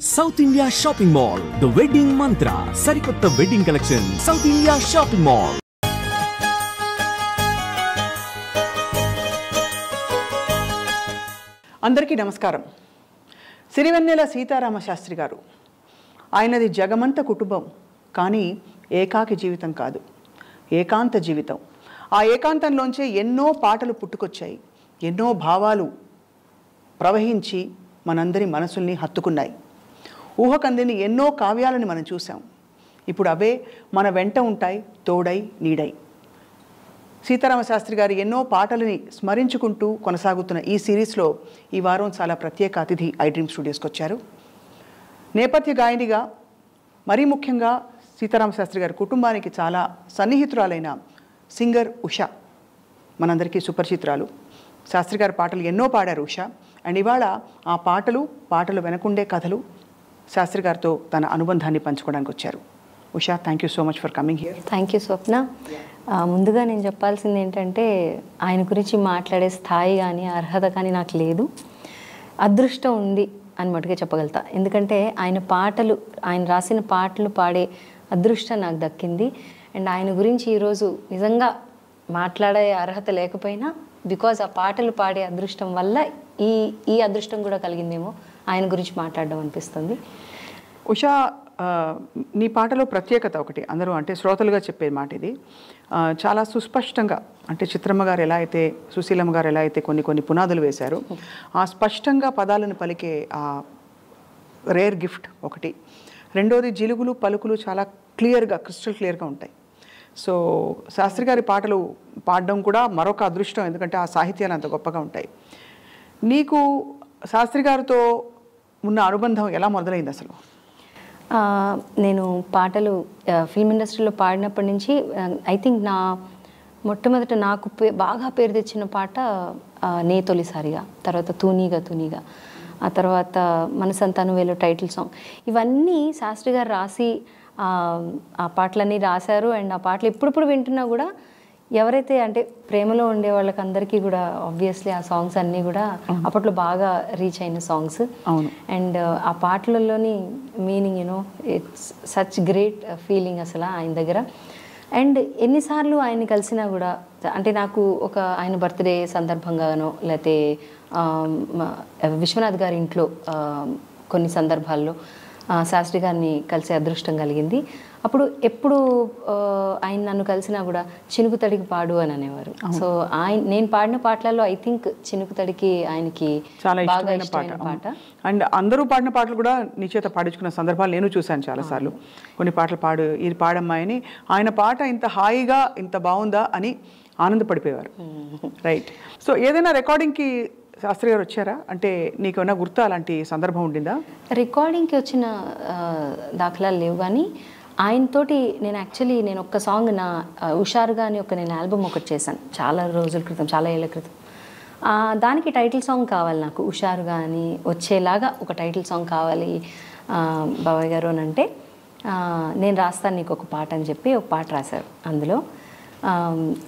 South India shopping mall the wedding మంత్ర సరికొత్త wedding collection south India shopping mall. అందరికీ నమస్కారం. సిరివెన్నెల సీతారామ శాస్త్రి గారు. ఆయనది జగమంత కుటుంబం, కానీ ఏకాకి జీవితం కాదు, ఏకాంత జీవితం. ఆ ఏకాంతంలోంచే ఎన్నో పాటలు పుట్టుకొచ్చాయి, ఎన్నో భావాలు ప్రవహించి మనందరి మనసుల్ని హత్తుకున్నాయి. ఊహకందిని ఎన్నో కావ్యాలను మనం చూసాం. ఇప్పుడు అవే మన వెంట ఉంటాయి, తోడై నీడై. సీతారామ శాస్త్రి గారి ఎన్నో పాటలని స్మరించుకుంటూ కొనసాగుతున్న ఈ సిరీస్లో ఈ వారం చాలా ప్రత్యేక అతిథి ఐ డ్రీమ్ స్టూడియోస్కి వచ్చారు. నేపథ్య గాయనిగా, మరీ ముఖ్యంగా సీతారామ శాస్త్రి గారి కుటుంబానికి చాలా సన్నిహితురాలైన సింగర్ ఉషా మనందరికీ సుపరిచితురాలు. శాస్త్రి గారి పాటలు ఎన్నో పాడారు ఉషా. అండ్ ఇవాళ ఆ పాటలు వెనకుండే కథలు శాస్త్రి గారితో తన అనుబంధాన్ని పంచుకోవడానికి వచ్చారు. Usha, thank you so much for coming here. Thank you Swapna. ముందుగా నేను చెప్పాల్సింది ఏంటంటే, ఆయన గురించి మాట్లాడే స్థాయి కానీ అర్హత కానీ నాకు లేదు. అదృష్టం ఉంది అని మటుకే చెప్పగలుగుతా. ఎందుకంటే ఆయన రాసిన పాటలు పాడే అదృష్టం నాకు దక్కింది. అండ్ ఆయన గురించి ఈరోజు నిజంగా మాట్లాడే అర్హత లేకపోయినా, బికాజ్ ఆ పాటలు పాడే అదృష్టం వల్ల ఈ అదృష్టం కూడా కలిగిందేమో ఆయన గురించి మాట్లాడడం అనిపిస్తుంది. ఉషా, నీ పాటలో ప్రత్యేకత ఒకటి అందరూ అంటే శ్రోతలుగా చెప్పే మాట ఇది. చాలా సుస్పష్టంగా, అంటే చిత్రమ్మ గారు ఎలా అయితే, సుశీలమ్మ గారు ఎలా అయితే కొన్ని పునాదులు వేశారు, ఆ స్పష్టంగా పదాలను పలికే ఆ రేర్ గిఫ్ట్ ఒకటి. రెండోది, జిలుగులు పలుకులు చాలా క్లియర్గా, క్రిస్టల్ క్లియర్గా ఉంటాయి. సో శాస్త్రి గారి పాటలు పాడడం కూడా మరొక అదృష్టం, ఎందుకంటే ఆ సాహిత్యాలు అంత గొప్పగా ఉంటాయి. నీకు శాస్త్రి గారితో ఉన్న అనుబంధం ఎలా మొదలైంది అసలు? నేను పాటలు ఫిల్మ్ ఇండస్ట్రీలో పాడినప్పటి నుంచి ఐ థింక్ మొట్టమొదట నాకు బాగా పేరు తెచ్చిన పాట నే తొలిసారిగా, తర్వాత తూనీగా, ఆ తర్వాత మనసంతాను వేలో టైటిల్ సాంగ్. ఇవన్నీ శాస్త్రి గారు రాసి ఆ పాటలన్నీ రాశారు. అండ్ ఆ పాటలు ఇప్పుడు వింటున్నా కూడా ఎవరైతే అంటే ప్రేమలో ఉండే వాళ్ళకందరికీ కూడా ఆబ్వియస్లీ ఆ సాంగ్స్ అన్నీ కూడా అప్పట్లో బాగా రీచ్ అయిన సాంగ్స్. అవును. అండ్ ఆ పాటలలోని meaning it's such great feeling అసలు ఆయన దగ్గర. అండ్ ఎన్నిసార్లు ఆయన్ని కలిసినా కూడా, అంటే నాకు ఆయన బర్త్డే సందర్భంగానో లేకపోతే విశ్వనాథ్ గారి ఇంట్లో కొన్ని సందర్భాల్లో శాస్త్రి గారిని కలిసే అదృష్టం కలిగింది. అప్పుడు ఎప్పుడు ఆయన నన్ను కలిసినా కూడా చినుకు తడికి పాడు అని అనేవారు. సో నేను పాడిన పాటలలో ఐ థింక్ చినుకు తడికి ఆయనకి చాలా ఇష్టమైన పాట. అండ్ అందరూ పాడిన పాటలు కూడా నీ చేత పాడించుకున్న సందర్భాలు నేను చూశాను చాలాసార్లు. కొన్ని పాటలు ఇది పాడమ్మాయని, ఆయన పాట ఇంత హాయిగా ఇంత బాగుందా అని ఆనందపడిపోయేవారు. రైట్. సో ఏదైనా రికార్డింగ్కి శాస్త్రి గారు వచ్చారా? అంటే నీకేమైనా గుర్తు అలాంటి సందర్భం ఉండిందా? రికార్డింగ్కి వచ్చిన దాఖలాలు లేవు, కానీ ఆయనతోటి నేను ఒక్క సాంగ్ హుషారుగా అని నేను ఆల్బమ్ ఒకటి చేశాను చాలా రోజుల క్రితం, చాలా ఏళ్ళ క్రితం. దానికి టైటిల్ సాంగ్ కావాలి నాకు, హుషారుగా అని వచ్చేలాగా ఒక టైటిల్ సాంగ్ కావాలి బాబాయ్ గారు అని అంటే, నేను రాస్తాను నీకు ఒక పాట అని చెప్పి ఒక పాట రాశారు. అందులో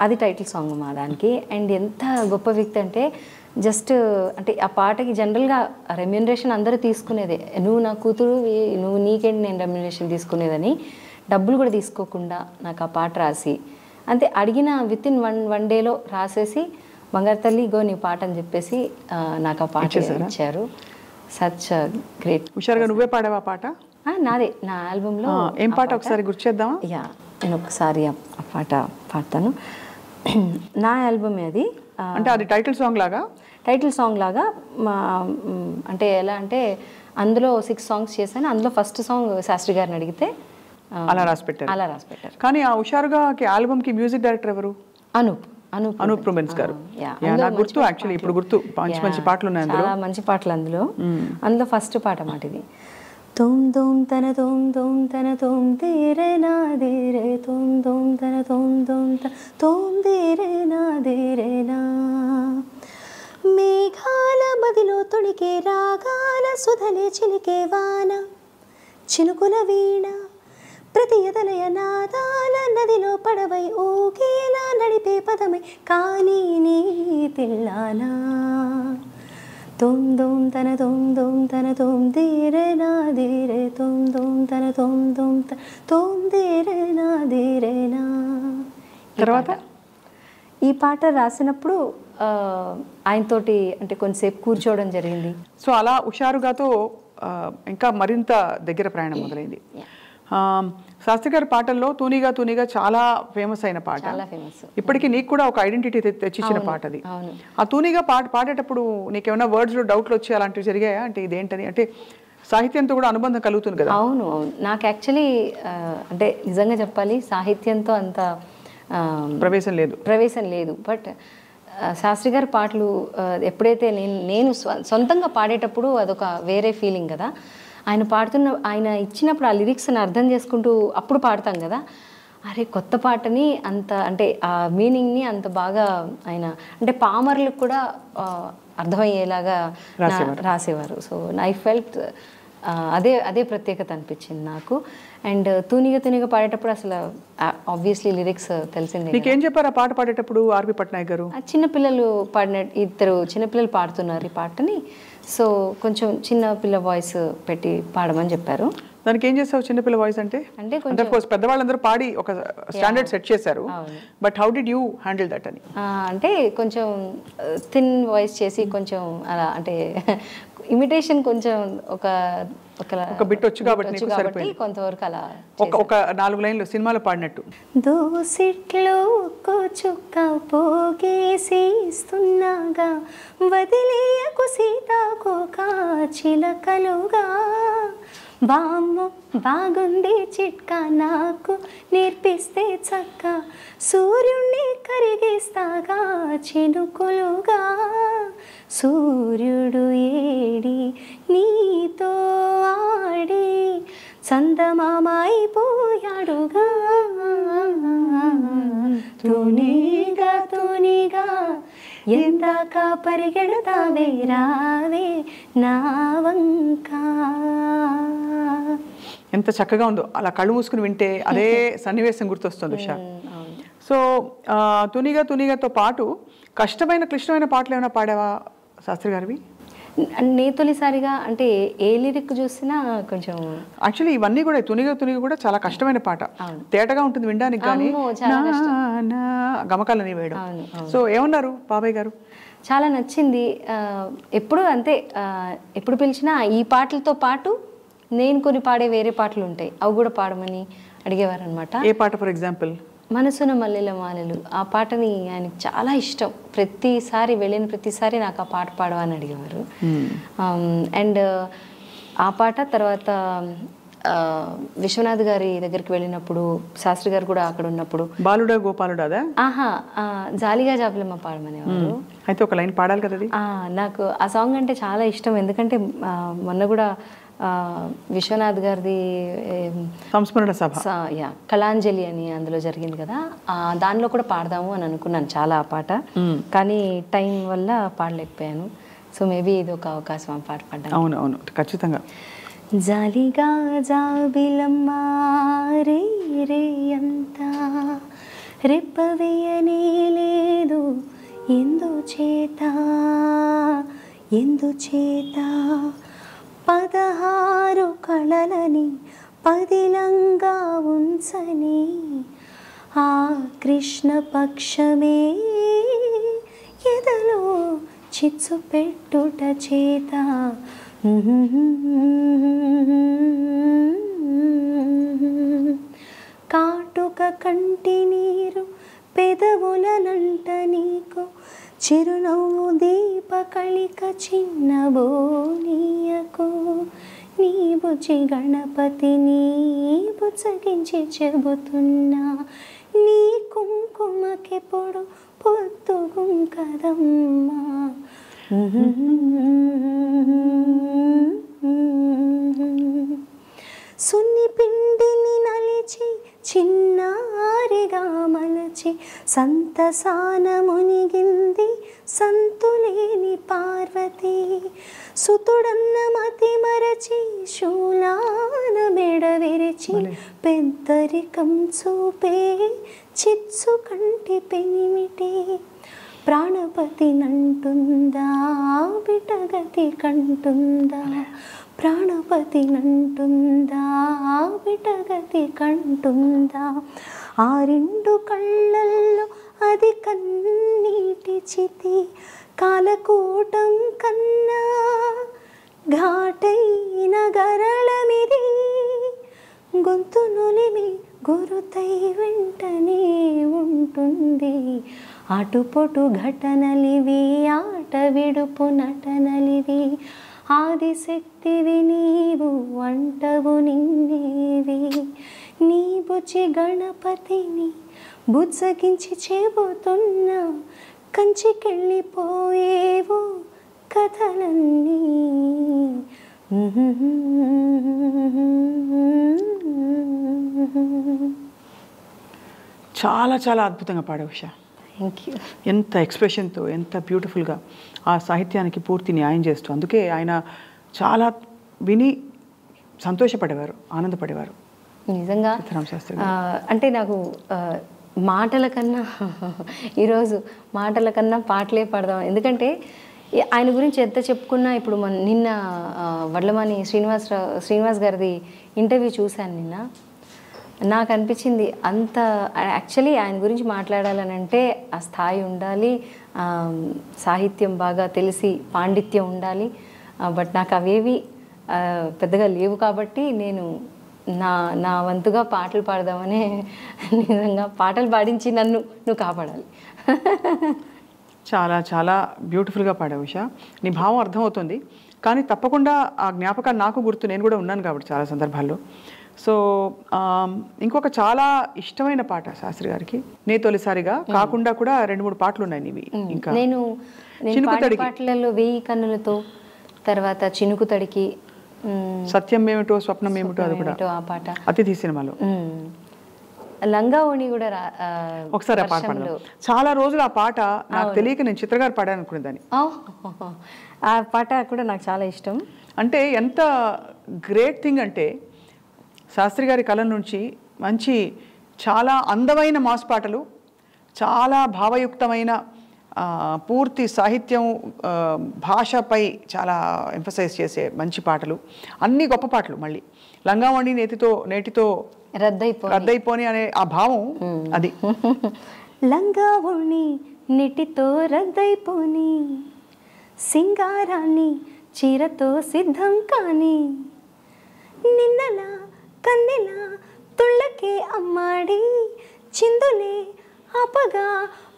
అది టైటిల్ సాంగ్ మా దానికి. అండ్ ఎంత గొప్ప వ్యక్తి అంటే, అంటే ఆ పాటకి జనరల్గా రెమ్యూనరేషన్ అందరూ తీసుకునేదే. నువ్వు నా కూతురు, నీకేంటి నేను రెమ్యూనరేషన్ తీసుకునేదని డబ్బులు కూడా తీసుకోకుండా నాకు ఆ పాట రాసి, అంతే అడిగిన విత్ ఇన్ వన్ డేలో రాసేసి, బంగారు తల్లి గో నీ పాట అని చెప్పేసి నాకు ఆ పాట ఇచ్చారు. Such great. హుషారుగా నువ్వే పాడావా పాట? నాదే, నా ఆల్బంలో. ఏం పాట ఒకసారి గుర్తు చేద్దామా? నేను ఒకసారి ఆ పాట పాడతాను. నా ఆల్బమే అది. అంటే అది టైటిల్ సాంగ్ లాగా అంటే ఎలా అంటే, అందులో 6 సాంగ్స్ చేశాను. అందులో ఫస్ట్ సాంగ్ శాస్త్రి గారిని అడిగితే అలా రాసి పెట్టారు. కానీ ఆ హుషారుగా ఆల్బమ్కి మ్యూజిక్ డైరెక్టర్ ఎవరు? అనూప్ రూబెన్స్ గారు. గుర్తు, యాక్చువల్లీ ఇప్పుడు గుర్తు. మంచి పాటలు ఉన్నాయి అందులో, చాలా మంచి పాటలు అందులో ఫస్ట్ పాట మాట ఇది. తోం దోం తన తోం దోం తన తోం దేరే నా దేరే తోం దోం తన తోం దోం తోం దేరే నా దేరే నా, మేఘాల మదిలో తొణికే రాగాల సుధలే చిలికే వాన, చినుకుల వీణ ప్రతి ఎదలయ నాదాల నదిలో పడవై ఊగేలా నడిపే పదమై కానీ నీ తిల్లానా, తోం దోం తన తోం దోం తన తోం ధీరే నా ధీరే తోం దోం తన తోం దోం తోం ధీరే నా ధీరే నా. తర్వాత ఈ పాట రాసినప్పుడు ఆయనతోటి అంటే కొంచెంసేపు కూర్చోవడం జరిగింది. సో అలా హుషారుగాతో ఇంకా మరింత దగ్గర ప్రయాణం మొదలైంది. శాస్త్రి గారి పాటల్లో తూనీగా తూనీగా చాలా ఫేమస్ అయిన పాట, చాలా ఫేమస్. ఇప్పటికీ నీకు కూడా ఒక ఐడెంటిటీ తెచ్చిచ్చిన పాట అది. ఆ తూనీగా పాడేటప్పుడు నీకేమైనా వర్డ్స్లో డౌట్లు వచ్చి అలాంటివి జరిగాయా? అంటే ఇదేంటని, అంటే సాహిత్యంతో కూడా అనుబంధం కలుగుతుంది కదా? అవును అవును. నాకు యాక్చువల్లీ అంటే నిజంగా చెప్పాలి సాహిత్యంతో అంత ప్రవేశం లేదు. బట్ శాస్త్రి గారి పాటలు ఎప్పుడైతే నేను సొంతంగా పాడేటప్పుడు అదొక వేరే ఫీలింగ్ కదా. ఆయన ఇచ్చినప్పుడు ఆ లిరిక్స్ని అర్థం చేసుకుంటూ అప్పుడు పాడతాం కదా. అరే కొత్త పాటని అంత అంటే ఆ మీనింగ్ని అంత బాగా ఆయన అంటే పామర్లకు కూడా అర్థమయ్యేలాగా రాసేవారు. సో ఐ ఫెల్ట్ అదే ప్రత్యేకత అనిపించింది నాకు. అండ్ తూనిగా పాడేటప్పుడు అసలు ఆబ్వియస్లీ లిరిక్స్ తెలిసిందే. నీకేం చెప్పారు ఆ పాట పాడేటప్పుడు ఆర్పి పట్నాయక్ గారు? చిన్నపిల్లలు ఇద్దరు చిన్నపిల్లలు పాడుతున్నారు ఈ పాటని. సో కొంచెం చిన్నపిల్ల వాయిస్ పెట్టి పాడమని చెప్పారు. దానికి ఏం చేసావు? చిన్నపిల్ల వాయిస్ అంటే పెద్దవాళ్ళందరూ పాడి ఒక స్టాండర్డ్ సెట్ చేశారు. But how did you handle that అని? అంటే కొంచెం థిన్ వాయిస్ చేసి కొంచెం అలా అంటే ఇమిటేషన్ కొంచెం ఒక బిట్ వచ్చు కాబట్టి కొంతవరకు అలా ఒక 4 లైన్లు సినిమాలో పాడినట్టు. దోసిట్లో చుక్క పోగేసిస్తున్నాగా వదిలేయకు సీతాకోక చిలకలుగా బామ్మ బాగుంది చిట్కా నాకు నేర్పిస్తే చక్క సూర్యుణ్ణి కరిగిస్తాగా చినుకులుగా సూర్యుడు ఏడి నీతో ఆడి చందమామైపోయాడుగా తూనీగా ఎందాక పరిగెడతావే రావే నా వంక. ఎంత చక్కగా ఉందో అలా కళ్ళు మూసుకుని వింటే అదే సన్నివేశం గుర్తొస్తుంది ఉషా. సో తూనీగాతో పాటు క్లిష్టమైన పాటలు ఏమైనా పాడావా శాస్త్రి గారివి? తొలిసారిగా అంటే ఏ లిరిక్ చూసినా కొంచెం యాక్చువల్లీ ఇవన్నీ కూడా తూనీగా కూడా చాలా కష్టమైన పాట, తేటగా ఉంటుంది వినడానికి, కానీ గమకాలని వేయడం. సో ఏమన్నారు బాబాయ్ గారు? చాలా నచ్చింది. ఎప్పుడు అంతే, ఎప్పుడు పిలిచినా ఈ పాటలతో పాటు నేను కొన్ని పాడే వేరే పాటలు ఉంటాయి, అవి కూడా పాడమని అడిగేవారు అనమాట. ఏ పాట ఫర్ ఎగ్జాంపుల్? మనసున మల్లెల మాలలు. ఆ పాటని ఆయనకి చాలా ఇష్టం. వెళ్ళిన ప్రతిసారి నాకు ఆ పాట పాడవని అడిగేవారు. అండ్ ఆ పాట తర్వాత విశ్వనాథ్ గారి దగ్గరికి వెళ్ళినప్పుడు శాస్త్రి గారు కూడా అక్కడ ఉన్నప్పుడు బాలుడా గోపాలుడా జాలిగా జాబులమ్మ పాడమనేవారు. అయితే ఒక లైన్ పాడాలి కదా? నాకు ఆ సాంగ్ అంటే చాలా ఇష్టం. ఎందుకంటే మొన్న కూడా విశ్వనాథ్ గారిది సంస్మరణ సభ కళాంజలి అని అందులో జరిగింది కదా, దానిలో కూడా పాడదాము అని అనుకున్నాను చాలా ఆ పాట. కానీ టైం వల్ల పాడలేకపోయాను. సో మేబీ ఇది ఒక అవకాశం ఆ పాట పాడాను. అవును ఖచ్చితంగా. జాలిగా జాబిలమ్మ రే రే అంతా రెప్పవేయనే లేదు ఎందుచేత 16 కళలని పదిలంగా ఉంచని ఆ కృష్ణ పక్షమే ఎదలో చిచ్చు పెట్టుట చేత కాటుక కంటి నీరు పెదవులనంట నీకు చిరునవ్వు దీపకళిక చిన్నబోనీయకు నీ బుజ్జి గణపతిని బుచ్చగించి చెబుతున్నా నీ కుంకుమకెప్పుడు పొద్దుగుం కదమ్మా. సున్ని పిండిని నలిచి చిన్నారిగా మలచి సంతసాన మునిగింది సంతులేని పార్వతి సుతుడన్న మతి మరచి శూలాన మెడ విరిచి పెద్దరికం చూపే చిచ్చు కంటి పెనిమిటి ప్రాణపతి నంటుందా బిటగతి కంటుందా, ప్రాణపతి నంటుందా బిటగతి కంటుందా, ఆ రెండు కళ్ళల్లో అది కన్నీటి చితి, కాలకూటం కన్నా ఘాటైన గరళమిది, గొంతు నులిమి గురుతై వెంటనే ఉంటుంది, అటుపొటు ఘటనలివి ఆట విడుపు నటనలివి, ఆదిశక్తివి నీవు అంటవు నిన్నేవి, నీ బుచి గణపతిని బుజ్జగించి చెబుతున్నా, కంచికెళ్ళిపోయేవో కథలన్నీ. చాలా చాలా అద్భుతంగా పాడావు ఉషా. Thank you. ఎంత ఎక్స్ప్రెషన్తో, ఎంత బ్యూటిఫుల్గా ఆ సాహిత్యానికి పూర్తి న్యాయం చేస్తూ, అందుకే ఆయన చాలా విని సంతోషపడేవారు, ఆనందపడేవారు నిజంగా. సీతారామ శాస్త్రి అంటే నాకు మాటల కన్నా ఈరోజు మాటల కన్నా పాటలే పాడదాం. ఎందుకంటే ఆయన గురించి ఎంత చెప్పుకున్నా, ఇప్పుడు నిన్న వడ్లమాని శ్రీనివాస్ గారిది ఇంటర్వ్యూ చూశాను నిన్న. నాకు అనిపించింది అంత యాక్చువల్లీ ఆయన గురించి మాట్లాడాలని అంటే ఆ స్థాయి ఉండాలి, సాహిత్యం బాగా తెలిసి పాండిత్యం ఉండాలి. బట్ నాకు అవేవి పెద్దగా లేవు కాబట్టి నేను నా వంతుగా పాటలు పాడదామని, నిజంగా పాటలు పాడించి నువ్వు కాపాడాలి. చాలా చాలా బ్యూటిఫుల్గా పాడావు ఉషా. నీ భావం అర్థమవుతుంది, కానీ తప్పకుండా ఆ జ్ఞాపకాలు నాకు గుర్తు, నేను కూడా ఉన్నాను కాబట్టి చాలా సందర్భాల్లో. సో ఇంకొక చాలా ఇష్టమైన పాట శాస్త్రి గారికి, నే తొలిసారిగా కాకుండా కూడా 2-3 పాటలు ఉన్నాయి నీవి. ఇంకా నేను పాడిన పాటలలో 1000 కన్నులతో, తర్వాత చినుకు తడికి, సత్యం ఏమిటో స్వప్నం ఏమిటో, అది కూడా ఆ పాట అతిథి సినిమాలో. లంగా ఓణి కూడా ఒకసారి ఆ పాట పాడదాం. చాలా రోజులు ఆ పాట నాకు తెలియక నేను చిత్రగారు పాడాను అనుకునేదాన్ని. ఆ పాట కూడా నాకు చాలా ఇష్టం. అంటే ఎంత గ్రేట్ థింగ్ అంటే, శాస్త్రి గారి కలం నుంచి మంచి చాలా అందమైన మాస్ పాటలు, చాలా భావయుక్తమైన పూర్తి సాహిత్యం భాషపై చాలా ఎంఫసైజ్ చేసే మంచి పాటలు, అన్ని గొప్ప పాటలు. మళ్ళీ లంగావణి నేటితో రద్దయిపోని అనే ఆ భావం అది. లంగావణి నెటితో రద్దయిపోని, సింగారాన్ని చీరతో సిద్ధం కాని, నిన్నలా కన్నెలా తుళ్ళకే అమ్మాడి, చిందులే అపగా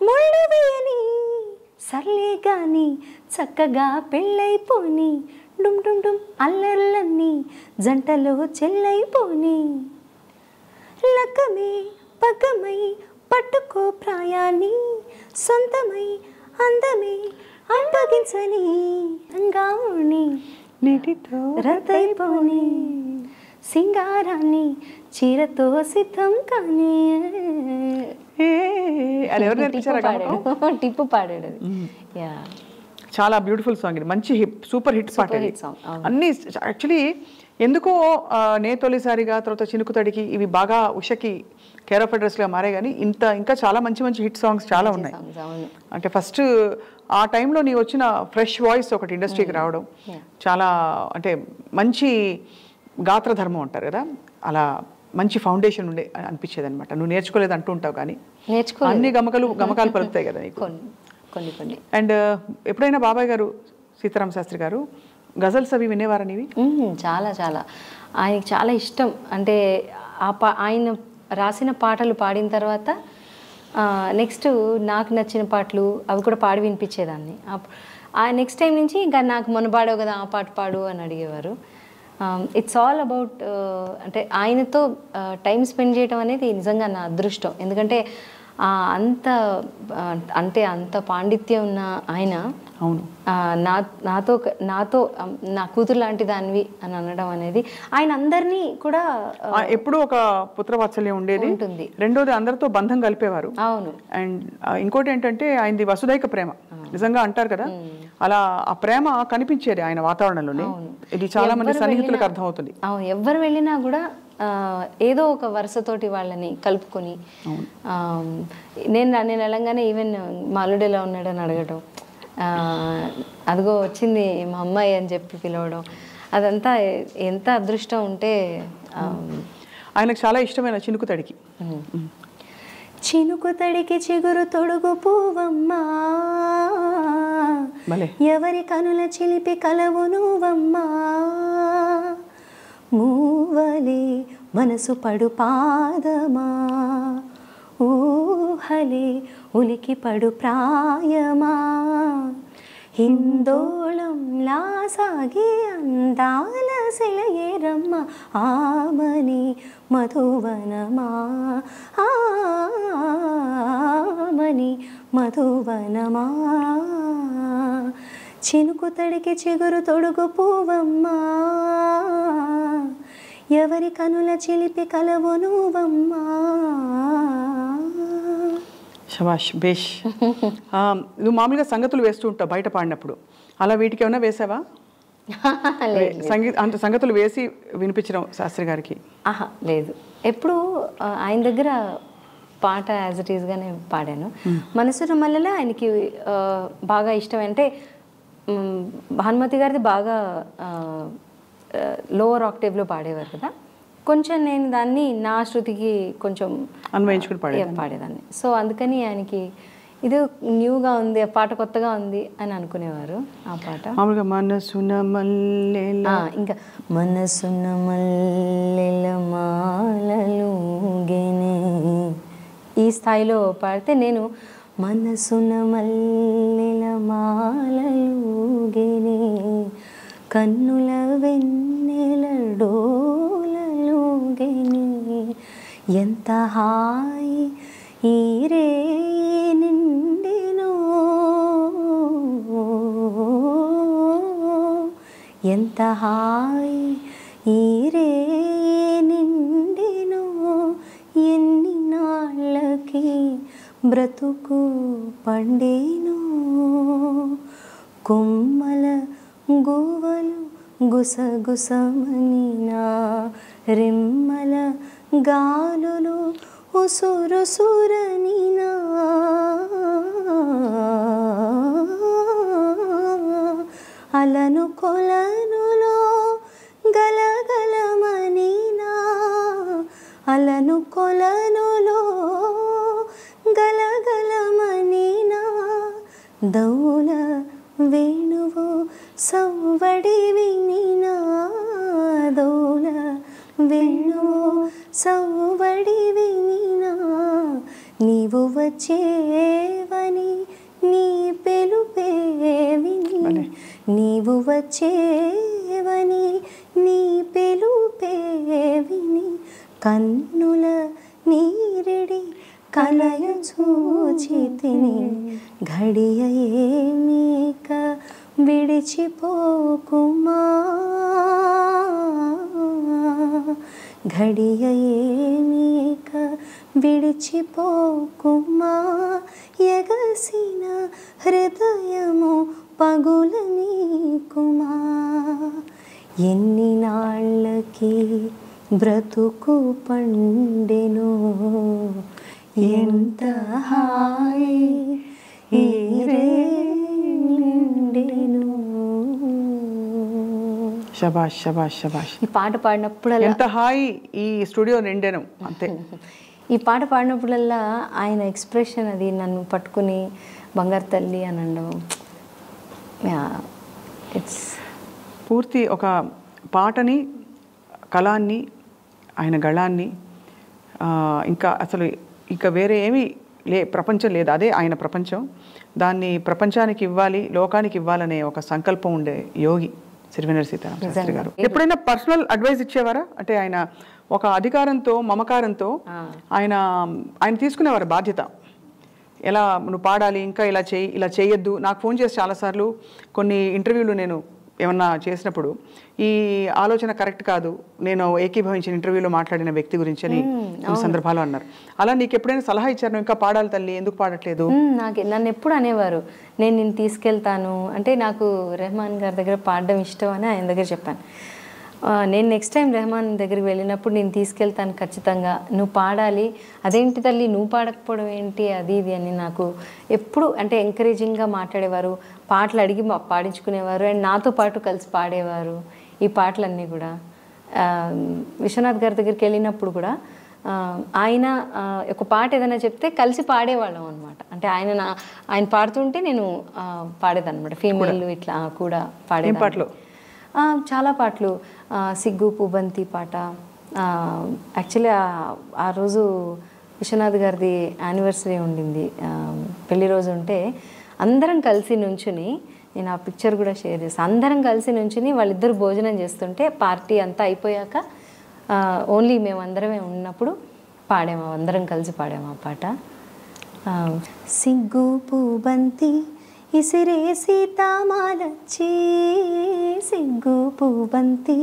ముళ్ళు వేయని, సర్లే గాని చక్కగా పెళ్ళైపోని, డుమ్ డుమ్ డుమ్ అల్లర్లన్నీ జంటలో చెల్లైపోని, లక్కమే పగ్గమై పట్టుకో ప్రాయాన్ని, సొంతమై అందమే అప్పగించని, లంగావణి నీటితో రద్దయిపోని, సింగారాన్ని చీరతో సిద్ధం కానీ. టిప్పు పాడాడు అది. చాలా బ్యూటిఫుల్ సాంగ్ ఇది, మంచి సూపర్ హిట్ పాట. అన్ని యాక్చువల్లీ ఎందుకో నే తొలిసారిగా, తర్వాత చినుకు తడికి, ఇవి బాగా ఉషకి కేర్ ఆఫ్ అడ్రస్గా మారే. కానీ ఇంకా చాలా మంచి హిట్ సాంగ్స్ చాలా ఉన్నాయి. అంటే ఫస్ట్ ఆ టైంలో నీ వచ్చిన ఫ్రెష్ వాయిస్ ఒకటి ఇండస్ట్రీకి రావడం చాలా, అంటే మంచి గాత్రధర్మం అంటారు కదా, అలా మంచి ఫౌండేషన్ ఉండే అనిపించేది అనమాట. నువ్వు నేర్చుకోలేదు అంటూ ఉంటావు, కానీ అన్ని గమకాలు పలుకుతాయి కదా నీకు కొన్ని. అండ్ ఎప్పుడైనా బాబాయ్ గారు సీతారామ శాస్త్రి గారు గజల్స్ అవి వినేవారా నీవి? చాలా చాలా ఆయనకి చాలా ఇష్టం. అంటే ఆయన రాసిన పాటలు పాడిన తర్వాత నెక్స్ట్ నాకు నచ్చిన పాటలు అవి కూడా పాడి వినిపించేదాన్ని. నెక్స్ట్ టైం నుంచి ఇంకా నాకు మొన్న పాడావు కదా ఆ పాట పాడు అని అడిగేవారు. ఇట్స్ ఆల్ అబౌట్ అంటే ఆయనతో టైం స్పెండ్ చేయడం అనేది నిజంగా నా అదృష్టం. ఎందుకంటే అంత పాండిత్యం ఉన్న ఆయన అవును నాతో నా కూతురు లాంటి దానివి అని అనడం అనేది, ఆయన అందరినీ కూడా ఎప్పుడూ ఒక పుత్రవాత్సల్యం ఉండేది ఉంటుంది. రెండోది అందరితో బంధం కలిపేవారు. అవును. అండ్ ఇంకోటి ఏంటంటే ఆయనది వసుదైక ప్రేమ, నిజంగా అంటారు కదా, అలా ఆ ప్రేమ కనిపించేది ఆయన వాతావరణంలోనే. ఇది చాలా మంది సన్నిహితులకు అర్థమవుతుంది. అవును, ఎవరు వెళ్ళినా కూడా ఏదో ఒక వరుసతోటి వాళ్ళని కలుపుకొని నేను వెళ్ళంగానే ఈవెన్ మా అల్లుడు ఎలా ఉన్నాడని అడగడం, అదిగో వచ్చింది మా అమ్మాయి అని చెప్పి పిలవడం, అదంతా ఎంత అదృష్టం ఉంటే. ఆయనకు చాలా ఇష్టమైన చినుకు తడికి. చినుకు తడికి చిగురు తొడుగు పువ్వమ్మా, ఎవరి కనుల చిలిపి కలవు నువ్వమ్మా, మూవలి మనసు పడు పాదమా, ఊహలే ఉలికి పడు ప్రాయమా, హిందోళంలా సాగి అందాల సెలయేరమ్మ, ఆమని మధువనమా, ఆమని మధువనమా, చినుకు తడికి చిగురు తొడుగు పువ్వమ్మా, ఎవరి కనుల చిలిపి కలవు నువ్వమ్మా. శబాష్, బేష్. నువ్వు మామూలుగా సంగతులు వేస్తూ ఉంటావు బయట పాడినప్పుడు, అలా వీటికి ఏమైనా వేసావా? అంటే సంగతులు వేసి వినిపించడం శాస్త్రి గారికి? ఆహా లేదు, ఎప్పుడు ఆయన దగ్గర పాట యాజ్ ఇట్ ఈస్గానే పాడాను. మనసున మల్లెల ఆయనకి బాగా ఇష్టం. అంటే భానుమతి గారిది బాగా లోవర్ ఆక్టేవ్లో పాడేవారు కదా, కొంచెం నేను దాన్ని నా శృతికి కొంచెం అన్వయించుకుని పాడేదాన్ని. సో అందుకని ఆయనకి ఇది న్యూగా ఉంది, ఆ పాట కొత్తగా ఉంది అని అనుకునేవారు. ఆ పాట మామూలుగా మనసున మల్లెల, ఇంకా మనసున మల్లెల మాలలుగెనే ఈ స్థాయిలో పాడితే, నేను మనసున మల్లెల మాలలుగెనే కన్నుల వెన్నెల డోలలుగెనే ఎంత హాయి ఈ రే నిండెనో, ఎంత హాయి ఈ రే నిండెనో, ఎన్ని నాళ్ళకి బ్రతుకు పండేనో, కొమ్మల గువ్వలు గుసగుసమనినా, రెమ్మల గాలులు ఉసురుసురనినా, అలను కొలనులో గలగలమనినా, అలను కొలనులో గలగలమనినా, దౌల వేణువు సవ్వడి వినినా, దౌల వేణువు సవ్వడి వినినా, నీవు వచ్చేవని నీ పిలుపే విని, నీవు వచ్చేవని నీ పిలుపే విని, కన్నుల నీరిడి కలయ చూచితిని, ఘడియ ఏమీక విడిచిపోకుమా, ఘడియ ఏమీక విడిచిపోకుమా, ఎగసిన హృదయము పగులనీకుమా, ఎన్ని నాళ్ళకి బ్రతుకు పండెనో, ఎంత హాయి ఈ రే నిండెనో. శబాష్ శబాష్ శబాష్. ఈ పాట పాడినప్పుడు ఎంత హాయి ఈ స్టూడియో నిండెను, అంతే. ఈ పాట పాడినప్పుడల్లా ఆయన ఎక్స్ప్రెషన్, అది నన్ను పట్టుకుని బంగారు తల్లి అని అనడం, ఇట్స్ పూర్తి ఒక పాటని, కళాన్ని, ఆయన గళాన్ని, ఇంకా అసలు ఇంకా వేరే ఏమీ ప్రపంచం లేదు, అదే ఆయన ప్రపంచం. దాన్ని ప్రపంచానికి ఇవ్వాలి, లోకానికి ఇవ్వాలనే ఒక సంకల్పం ఉండే యోగి సిరివెన్నెల సీతారామ శాస్త్రి గారు. ఎప్పుడైనా పర్సనల్ అడ్వైస్ ఇచ్చేవారా? అంటే ఆయన ఒక అధికారంతో, మమకారంతో ఆయన తీసుకునేవారు బాధ్యత. ఎలా నువ్వు పాడాలి, ఇంకా ఇలా చేయి, ఇలా చేయొద్దు. నాకు ఫోన్ చేసి చాలాసార్లు కొన్ని ఇంటర్వ్యూలు నేను ఏమన్నా చేసినప్పుడు, ఈ ఆలోచన కరెక్ట్ కాదు, నేను ఏకీభవించిన ఇంటర్వ్యూలో మాట్లాడిన వ్యక్తి గురించి అని కొన్ని సందర్భాలు అన్నారు. అలా నీకు ఎప్పుడైనా సలహా ఇచ్చారు, ఇంకా పాడాలి తల్లి, ఎందుకు పాడట్లేదు? నన్ను ఎప్పుడు అనేవారు, నేను నిన్ను తీసుకెళ్తాను అంటే, నాకు రెహమాన్ గారి దగ్గర పాడడం ఇష్టం అని ఆయన దగ్గర చెప్పాను. నేను నెక్స్ట్ టైం రెహమాన్ దగ్గరికి వెళ్ళినప్పుడు నేను తీసుకెళ్తాను ఖచ్చితంగా, నువ్వు పాడాలి. అదేంటి తల్లి నువ్వు పాడకపోవడం ఏంటి అది ఇది అని నాకు ఎప్పుడు అంటే ఎంకరేజింగ్గా మాట్లాడేవారు, పాటలు అడిగి పాడించుకునేవారు అండ్ నాతో పాటు కలిసి పాడేవారు ఈ పాటలన్నీ కూడా. విశ్వనాథ్ గారి దగ్గరికి వెళ్ళినప్పుడు కూడా ఆయన ఒక పాట ఏదైనా చెప్తే కలిసి పాడేవాళ్ళం అనమాట. అంటే ఆయన పాడుతుంటే నేను పాడేదన్నమాట. ఫీమేల్ ఇట్లా కూడా పాడే పాటలు, చాలా పాటలు. సిగ్గు పూబంతి పాట యాక్చువల్లీ ఆ రోజు విశ్వనాథ్ గారిది యానివర్సరీ ఉండింది, పెళ్లి రోజు ఉంటే అందరం కలిసి నుంచుని, నేను ఆ పిక్చర్ కూడా షేర్ చేస్తాను, అందరం కలిసి నుంచుని వాళ్ళిద్దరు భోజనం చేస్తుంటే పార్టీ అంతా అయిపోయాక ఓన్లీ మేమందరమే ఉన్నప్పుడు పాడాము, అందరం కలిసి పాడాము ఆ పాట. సిగ్గు పూబంతి ఇసిరే సీతామాలచ్చి, సిగ్గు పూబంతి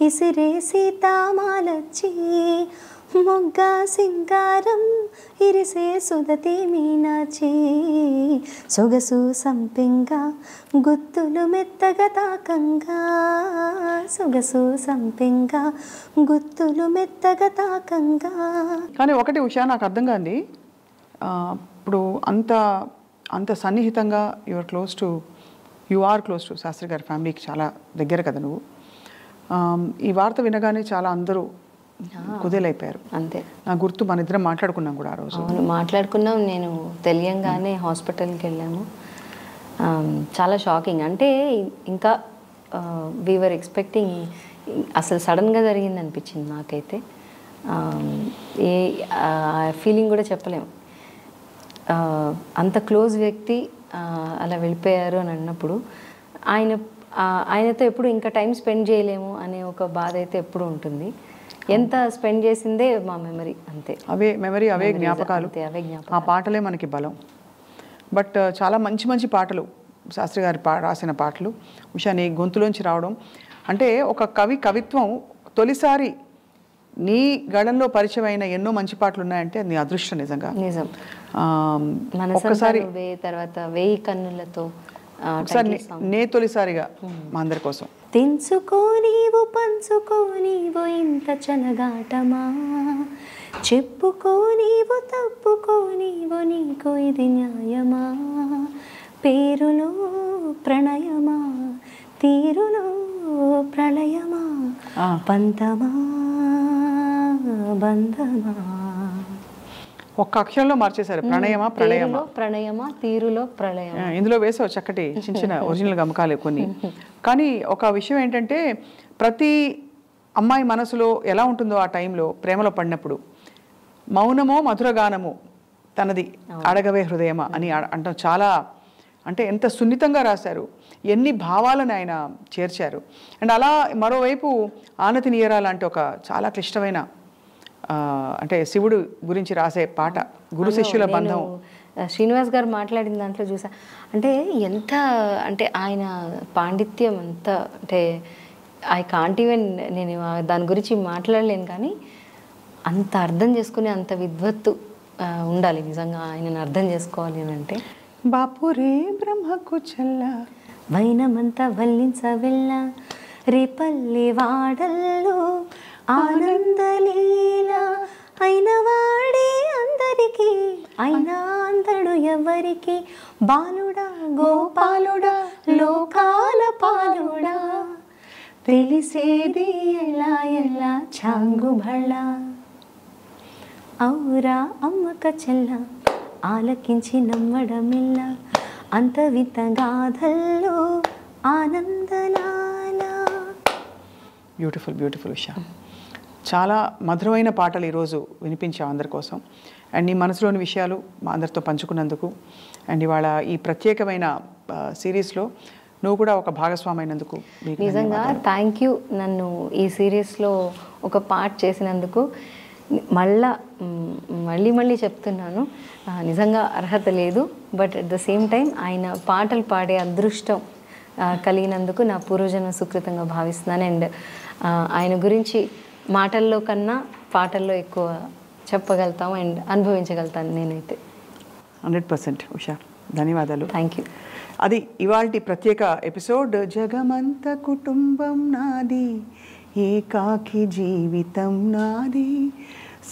ఇసిరే సీతామాలచ్చి, మొగ్గ సింగారం ఇరిసే సుదతి మీనాచి, సొగసు సంపెంగా గుత్తులు మెత్తగా తాకంగా, సొగసు సంపెంగా గుత్తులు మెత్తగా తాకంగా. కానీ ఒకటి ఉషా నాకు అర్థం కాంది, ఇప్పుడు అంత సన్నిహితంగా you are close to Shastri గారి ఫ్యామిలీకి చాలా దగ్గర కదా నువ్వు. ఈ వార్త వినగానే చాలా అందరూ కుదేలైపోయారు. అంతే, నా గుర్తు మన ఇద్దరం మాట్లాడుకున్నాం కూడా ఆ రోజు. మాట్లాడుకున్నాం, నేను తెలియంగానే హాస్పిటల్కి వెళ్ళాము. చాలా షాకింగ్, అంటే ఇంకా వీఆర్ ఎక్స్పెక్టింగ్, అసలు సడన్గా జరిగింది అనిపించింది నాకైతే. ఏ ఫీలింగ్ కూడా చెప్పలేము. అంత క్లోజ్ వ్యక్తి అలా వెళ్ళిపోయారు అని అన్నప్పుడు ఆయనతో ఎప్పుడు ఇంకా టైం స్పెండ్ చేయలేము అనే ఒక బాధ అయితే ఎప్పుడు ఉంటుంది. ఎంత స్పెండ్ చేసిందే మా మెమరీ, అంతే. అవే మెమరీ, అవే జ్ఞాపకాలు, ఆ పాటలే మనకి బలం. బట్ చాలా మంచి మంచి పాటలు శాస్త్రి గారు రాసిన పాటలు ఉషా నీ గొంతులోంచి రావడం అంటే ఒక కవిత్వం తొలిసారి నీ గళంలో పరిచయం అయిన ఎన్నో మంచి పాటలు ఉన్నాయంటే నీ అదృష్టం నిజంగా. నిజం. ఒక్కసారి తర్వాత వేయి కన్నులతో నే తొలిసారిగా మా అందరి కోసం. తెంచుకో నీవు పంచుకో నీవు ఇంత చనగాటమా, చెప్పుకో నీవు తప్పుకో నీవు నీకు ఇది న్యాయమా, పేరులో ప్రణయమా తీరులో ప్రళయమా, పంతమా బంధమా. ఒక్క అక్షరంలో మార్చేశారు, ప్రణయమా ప్రళయమా, ప్రణయమా తీరులో ప్రళయమా. ఇందులో వేసావు చక్కటి చిన్న చిన్న ఒరిజినల్ గమకాలు కొన్ని. కానీ ఒక విషయం ఏంటంటే ప్రతి అమ్మాయి మనసులో ఎలా ఉంటుందో ఆ టైంలో ప్రేమలో పడినప్పుడు, మౌనమో మధురగానము తనది అడగవే హృదయమా అని అంటాం. చాలా అంటే ఎంత సున్నితంగా రాశారు, ఎన్ని భావాలను ఆయన చేర్చారు. అండ్ అలా మరోవైపు ఆనతి నీయరా లాంటి ఒక చాలా క్లిష్టమైన అంటే శివుడు గురించి రాసే పాట, గురు శిష్యుల బంధం. శ్రీనివాస్ గారు మాట్లాడిన దాంట్లో చూసా, అంటే ఎంత అంటే ఆయన పాండిత్యం అంత, అంటే ఐ కాంట్ ఈవెన్, నేను దాని గురించి మాట్లాడలేను, కానీ అంత అర్థం చేసుకుని అంత విద్వత్తు ఉండాలి నిజంగా ఆయనను అర్థం చేసుకోవాలి అని అంటే. బాపురే బ్రహ్మకు చల్ల వైనమంతా వల్లించ వెళ్ళ రేపల్లి వాడల్లో ఆనందలీల అయిన వాడే అందరికీ అయినా అందడు ఎవరికి, బాలుడా గోపాలుడా లోకాల పాలుడా తెలిసేది ఎలా ఎలా చాంగుబళ, ఔరా అమ్మక చెల్ల ఆలకించి నమ్మడమిల్ల అంత వింత గాథల్లో ఆనందలాల. బ్యూటిఫుల్ బ్యూటిఫుల్ ఉషా, చాలా మధురమైన పాటలు ఈరోజు వినిపించావు అందరి కోసం. అండ్ నీ మనసులోని విషయాలు మా అందరితో పంచుకున్నందుకు, అండ్ ఇవాళ ఈ ప్రత్యేకమైన సిరీస్లో నువ్వు కూడా ఒక భాగస్వామి అయినందుకు నిజంగా థ్యాంక్ యూ. నన్ను ఈ సిరీస్లో ఒక పార్ట్ చేసినందుకు మళ్ళీ చెప్తున్నాను, నిజంగా అర్హత లేదు, but at the same time ఆయన పాటలు పాడే అదృష్టం కలిగినందుకు నా పూర్వజన్మ సుకృతంగా భావిస్తున్నాను. అండ్ ఆయన గురించి మాటల్లో కన్నా పాటల్లో ఎక్కువ చెప్పగలుగుతాం అండ్ అనుభవించగలుగుతాను నేనైతే. 100% ఉషా, ధన్యవాదాలు. Thank you. అది ఇవాల్టి ప్రత్యేక ఎపిసోడ్. జగమంత కుటుంబం నాది ఏకాకి జీవితం నాది,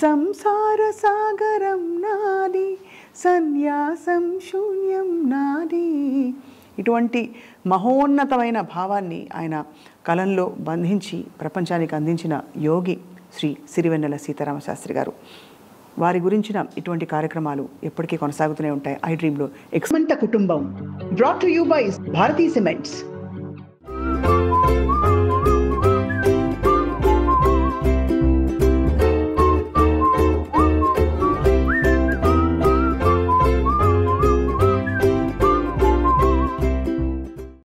సంసార సాగరం నాది, సన్యాసం శూన్యం నాది. ఇటువంటి మహోన్నతమైన భావాన్ని ఆయన కలంలో బంధించి ప్రపంచానికి అందించిన యోగి శ్రీ సిరివెన్నెల సీతారామశాస్త్రి గారు. వారి గురించిన ఇటువంటి కార్యక్రమాలు ఎప్పటికీ కొనసాగుతూనే ఉంటాయి. ఐ డ్రీమ్లో ఎక్స్మంట కుటుంబం brought to you by Bharathi cements.